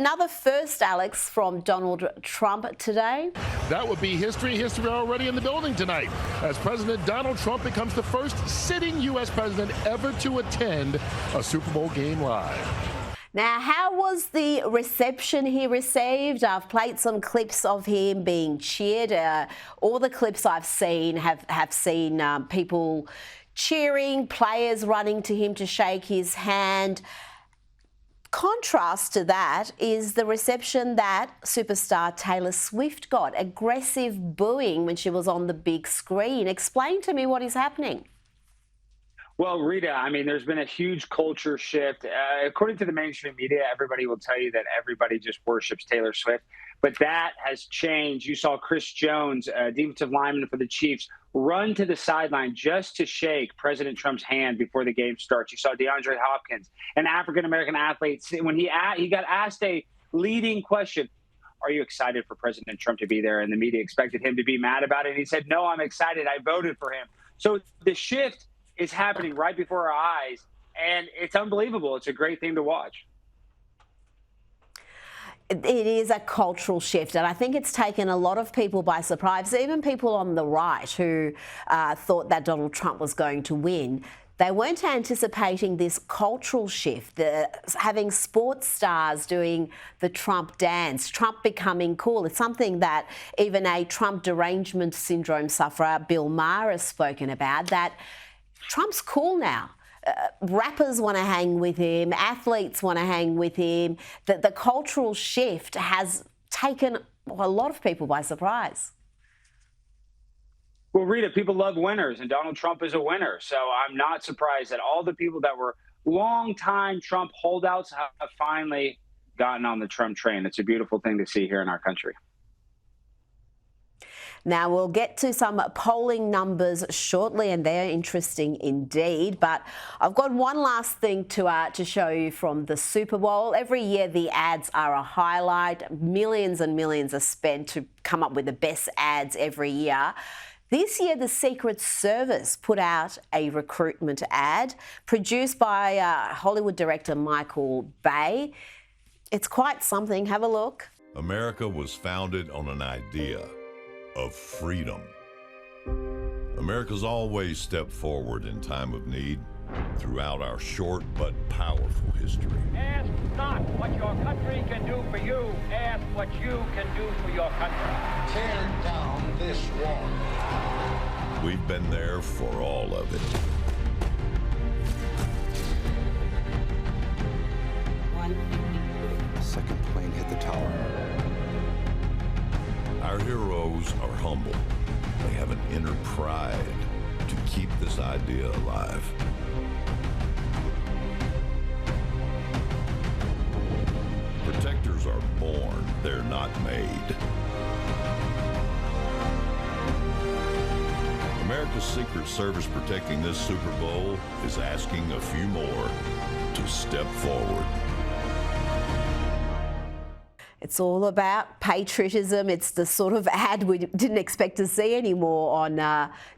Another first, Alex, from Donald Trump today. That would be history already in the building tonight, as President Donald Trump becomes the first sitting U.S. president ever to attend a Super Bowl game live. Now, how was the reception he received? I've played some clips of him being cheered. All the clips I've seen have seen people cheering, players running to him to shake his hand. Contrast to that is the reception that superstar Taylor Swift got. Aggressive booing when she was on the big screen. Explain to me what is happening. Well, Rita, I mean, there's been a huge culture shift. According to the mainstream media, everybody will tell you that everybody just worships Taylor Swift. But that has changed. You saw Chris Jones, defensive lineman for the Chiefs, run to the sideline just to shake President Trump's hand before the game starts. You saw DeAndre Hopkins, an African-American athlete, when he got asked a leading question, are you excited for President Trump to be there? And the media expected him to be mad about it. And he said, no, I'm excited. I voted for him. So the shift is happening right before our eyes, and it's unbelievable. It's a great thing to watch. It is a cultural shift, and I think it's taken a lot of people by surprise, even people on the right who thought that Donald Trump was going to win. They weren't anticipating this cultural shift, having sports stars doing the Trump dance, Trump becoming cool. It's something that even a Trump derangement syndrome sufferer, Bill Maher, has spoken about, that Trump's cool now. Rappers want to hang with him, athletes want to hang with him. The cultural shift has taken a lot of people by surprise. Well, Rita, people love winners, and Donald Trump is a winner. So I'm not surprised that all the people that were longtime Trump holdouts have finally gotten on the Trump train. It's a beautiful thing to see here in our country. Now, we'll get to some polling numbers shortly, and they're interesting indeed. But I've got one last thing to show you from the Super Bowl. Every year, the ads are a highlight. Millions and millions are spent to come up with the best ads every year. This year, the Secret Service put out a recruitment ad produced by Hollywood director Michael Bay. It's quite something. Have a look. America was founded on an idea of freedom. America's always stepped forward in time of need throughout our short but powerful history. Ask not what your country can do for you. Ask what you can do for your country. Tear down this wall. We've been there for all of it. The second plane hit the tower. Our heroes are humble. They have an inner pride to keep this idea alive. Protectors are born, they're not made. America's Secret Service protecting this Super Bowl is asking a few more to step forward. It's all about patriotism. It's the sort of ad we didn't expect to see anymore on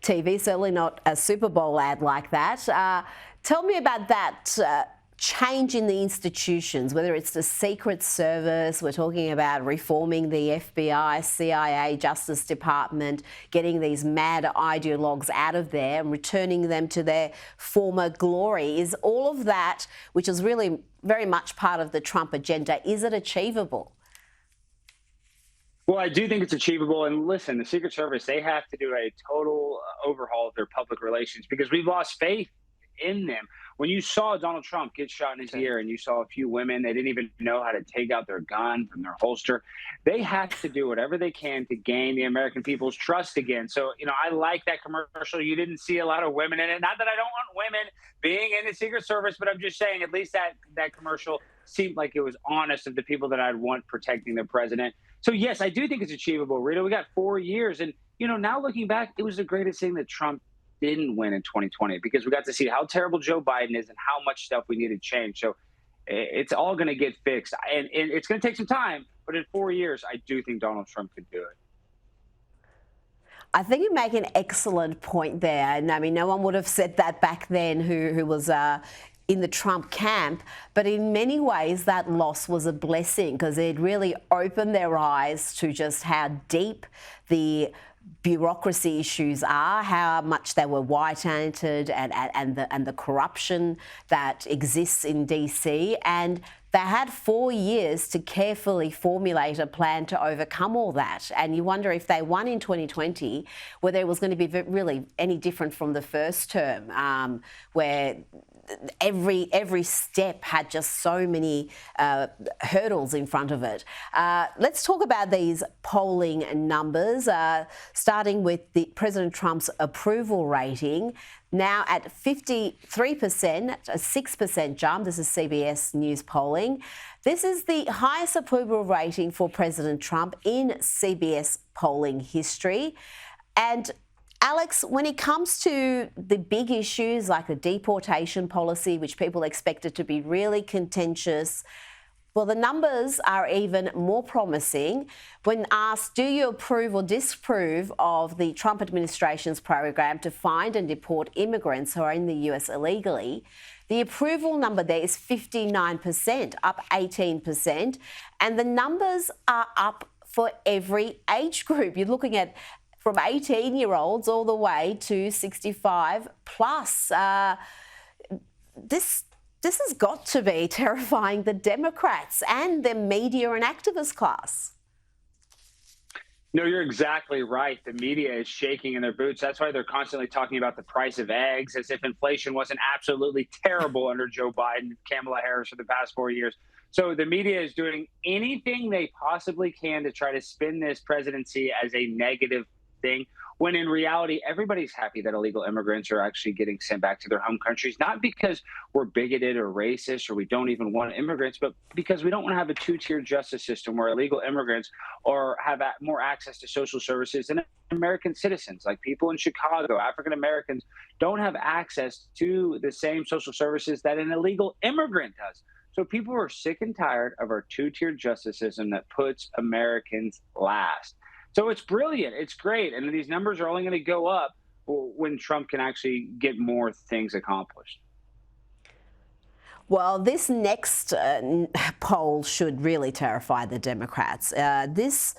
TV, certainly not a Super Bowl ad like that. Tell me about that change in the institutions, whether it's the Secret Service, we're talking about reforming the FBI, CIA, Justice Department, getting these mad ideologues out of there and returning them to their former glory. Is all of that, which is really very much part of the Trump agenda, is it achievable? Well, I do think it's achievable. And listen, the Secret Service, they have to do a total overhaul of their public relations because we've lost faith in them. When you saw Donald Trump get shot in his ear and you saw a few women, they didn't even know how to take out their gun from their holster. They have to do whatever they can to gain the American people's trust again. So, you know, I like that commercial. You didn't see a lot of women in it. Not that I don't want women being in the Secret Service, but I'm just saying at least that commercial seemed like it was honest of the people that I'd want protecting the president. So, yes, I do think it's achievable, Rita. We got 4 years. And, you know, now looking back, it was the greatest thing that Trump didn't win in 2020 because we got to see how terrible Joe Biden is and how much stuff we need to change. So it's all going to get fixed. And it's going to take some time. But in 4 years, I do think Donald Trump could do it. I think you make an excellent point there. And I mean, no one would have said that back then who was in the Trump camp, but in many ways that loss was a blessing because it really opened their eyes to just how deep the bureaucracy issues are, how much they were white-tainted and the corruption that exists in DC. And they had 4 years to carefully formulate a plan to overcome all that. And you wonder if they won in 2020, whether it was going to be really any different from the first term, where every step had just so many hurdles in front of it. Let's talk about these polling numbers, starting with President Trump's approval rating. Now at 53%, a 6% jump. This is CBS News polling. This is the highest approval rating for President Trump in CBS polling history. And Alex, when it comes to the big issues like the deportation policy, which people expected to be really contentious, well, the numbers are even more promising. When asked, do you approve or disapprove of the Trump administration's program to find and deport immigrants who are in the US illegally, the approval number there is 59%, up 18%. And the numbers are up for every age group. You're looking at from 18-year-olds all the way to 65 plus. This has got to be terrifying the Democrats and the media and activist class. No, you're exactly right. The media is shaking in their boots. That's why they're constantly talking about the price of eggs, as if inflation wasn't absolutely terrible under Joe Biden and Kamala Harris for the past 4 years. So the media is doing anything they possibly can to try to spin this presidency as a negative thing, when in reality, everybody's happy that illegal immigrants are actually getting sent back to their home countries, not because we're bigoted or racist or we don't even want immigrants, but because we don't want to have a two-tier justice system where illegal immigrants or have more access to social services than American citizens. Like people in Chicago, African Americans don't have access to the same social services that an illegal immigrant does. So people are sick and tired of our two-tier justice system that puts Americans last. So it's brilliant. It's great. And these numbers are only going to go up when Trump can actually get more things accomplished. Well, this next poll should really terrify the Democrats. This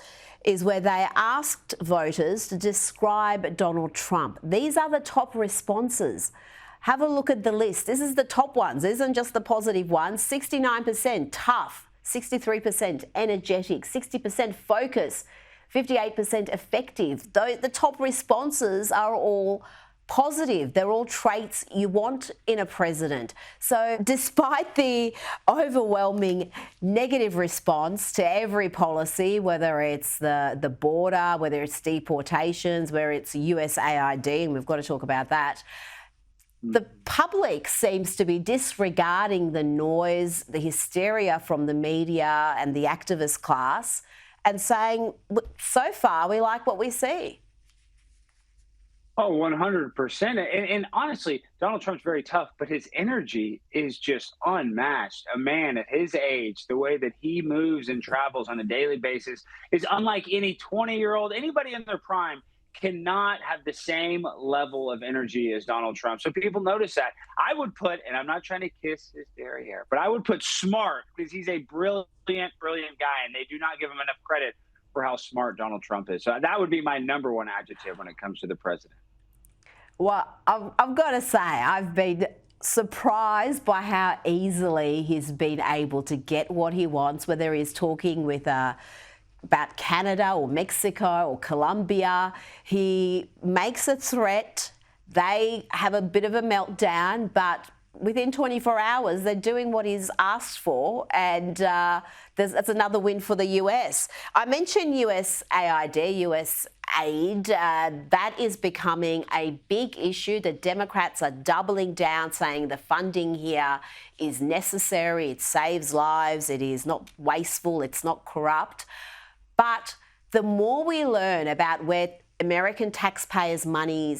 is where they asked voters to describe Donald Trump. These are the top responses. Have a look at the list. This is the top ones. This isn't just the positive ones. 69% tough, 63% energetic, 60% focus, 58% effective. The top responses are all positive. They're all traits you want in a president. So despite the overwhelming negative response to every policy, whether it's the border, whether it's deportations, whether it's USAID, and we've got to talk about that, the public seems to be disregarding the noise, the hysteria from the media and the activist class, and saying, so far, we like what we see. Oh, 100%. And honestly, Donald Trump's very tough, but his energy is just unmatched. A man at his age, the way that he moves and travels on a daily basis is unlike any 20-year-old. Anybody in their prime cannot have the same level of energy as Donald Trump. So people notice that. I would put, and I'm not trying to kiss his dairy hair, but I would put smart, because he's a brilliant guy, and they do not give him enough credit for how smart Donald Trump is. So that would be my number one adjective when it comes to the president. Well, I've got to say, I've been surprised by how easily he's been able to get what he wants, whether he's talking with about Canada or Mexico or Colombia. He makes a threat. They have a bit of a meltdown, but within 24 hours, they're doing what he's asked for, and that's another win for the US. I mentioned USAID, that is becoming a big issue. The Democrats are doubling down, saying the funding here is necessary, it saves lives, it is not wasteful, it's not corrupt. But the more we learn about where American taxpayers' money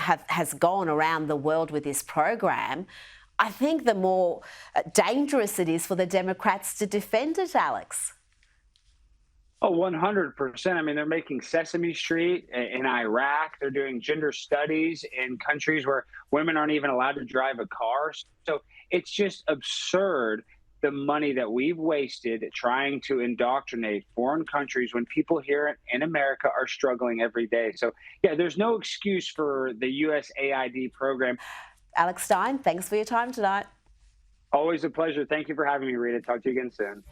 has gone around the world with this program, I think the more dangerous it is for the Democrats to defend it, Alex. Oh, 100%. I mean, they're making Sesame Street in Iraq. They're doing gender studies in countries where women aren't even allowed to drive a car. So It's just absurd the money that we've wasted trying to indoctrinate foreign countries when people here in America are struggling every day. So, yeah, there's no excuse for the USAID program. Alex Stein, thanks for your time tonight. Always a pleasure. Thank you for having me, Rita. Talk to you again soon.